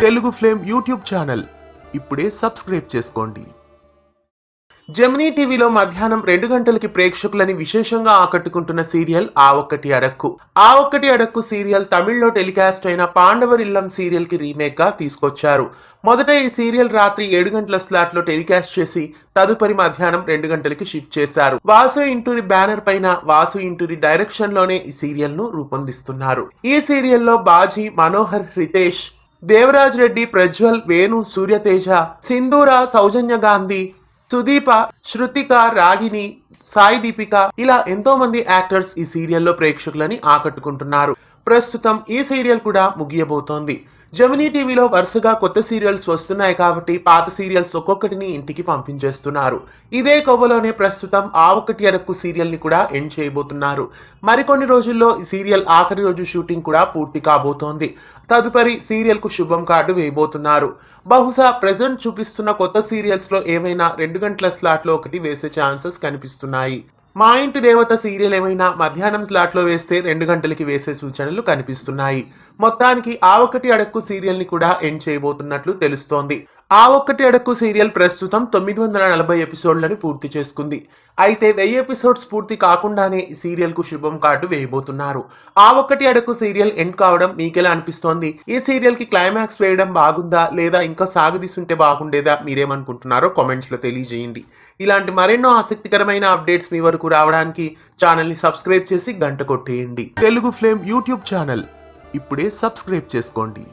Telugu flame YouTube channel ఇప్పుడే subscribe చేసుకోండి. Gemini టీవీలో మధ్యాహ్నం 2 గంటలకి ప్రేక్షకులని విశేషంగా ఆకట్టుకుంటున్న సీరియల్ ఆ ఒక్కటి అడక్కు. ఆ ఒక్కటి అడక్కు సీరియల్ తమిళ్లో టెలికాస్ట్ అయిన పాండవర్ ఇల్లం సీరియల్ కి రీమేక్ గా తీసుకొచ్చారు. మొదట ఈ సీరియల్ రాత్రి 7 గంటల స్లాట్ లో టెలికాస్ట్ చేసి తదుపరి మధ్యాహ్నం 2 గంటలకి షిఫ్ట్ చేశారు. వాసు ఇంటూరి బ్యానర్ పైన వాసు ఇంటూరి డైరెక్షన్ లోనే ఈ సీరియల్ ను రూపొందిస్తున్నారు. ఈ సీరియల్లో బాజీ, మనోహర్, రితేష్, దేవరాజ్ రెడ్డి, ప్రజ్వల్, వేణు, సూర్యతేజ, సింధూర, సౌజన్య గాంధీ, సుదీప, శృతిక, రాగిని, సాయి దీపిక ఇలా ఎంతో మంది యాక్టర్స్ ఈ సీరియల్లో ప్రేక్షకులని ఆకట్టుకుంటున్నారు. ప్రస్తుతం ఈ సీరియల్ కూడా ముగియబోతోంది. జెమినీ టీవీలో వరుసగా కొత్త సీరియల్స్ వస్తున్నాయి కాబట్టి పాత సీరియల్స్ ఒక్కొక్కటిని ఇంటికి పంపించేస్తున్నారు. ఇదే కొవ్వలోనే ప్రస్తుతం ఆ ఒక్కటి అడక్కు సీరియల్ ని కూడా ఎండ్ చేయబోతున్నారు. మరికొన్ని రోజుల్లో ఈ సీరియల్ ఆఖరి రోజు షూటింగ్ కూడా పూర్తి కాబోతోంది. తదుపరి సీరియల్ కు శుభం కార్డు వేయబోతున్నారు. బహుశా ప్రెజెంట్ చూపిస్తున్న కొత్త సీరియల్స్ లో ఏమైనా 2 గంటల స్లాట్ లో ఒకటి వేసే ఛాన్సెస్ కనిపిస్తున్నాయి. మా ఇంటి దేవత సీరియల్ ఏమైనా మధ్యాహ్నం స్లాట్ లో వేస్తే 2 గంటలకి వేసే సూచనలు కనిపిస్తున్నాయి. మొత్తానికి ఆ ఒక్కటి అడక్కు సీరియల్ ని కూడా ఎండ్ చేయబోతున్నట్లు తెలుస్తోంది. ఆ ఒక్కటి అడక్కు సీరియల్ ప్రస్తుతం 940 ఎపిసోడ్లను పూర్తి చేసుకుంది. అయితే 1000 ఎపిసోడ్స్ పూర్తి కాకుండానే ఈ సీరియల్ కు శుభం కార్డు వేయబోతున్నారు. ఆ ఒక్కటి అడక్కు సీరియల్ ఎండ్ కావడం మీకెలా అనిపిస్తోంది? ఈ సీరియల్ కి క్లైమాక్స్ వేయడం బాగుందా లేదా ఇంకా సాగదీసుంటే బాగుండేదా? మీరేమనుకుంటున్నారో కామెంట్స్ లో తెలియజేయండి. ఇలాంటి మరెన్నో ఆసక్తికరమైన అప్డేట్స్ మీ వరకు రావడానికి ఛానల్ ని సబ్స్క్రైబ్ చేసి గంట కొట్టేయండి. తెలుగు ఫ్లేమ్ యూట్యూబ్ ఛానల్ ఇప్పుడే సబ్స్క్రైబ్ చేసుకోండి.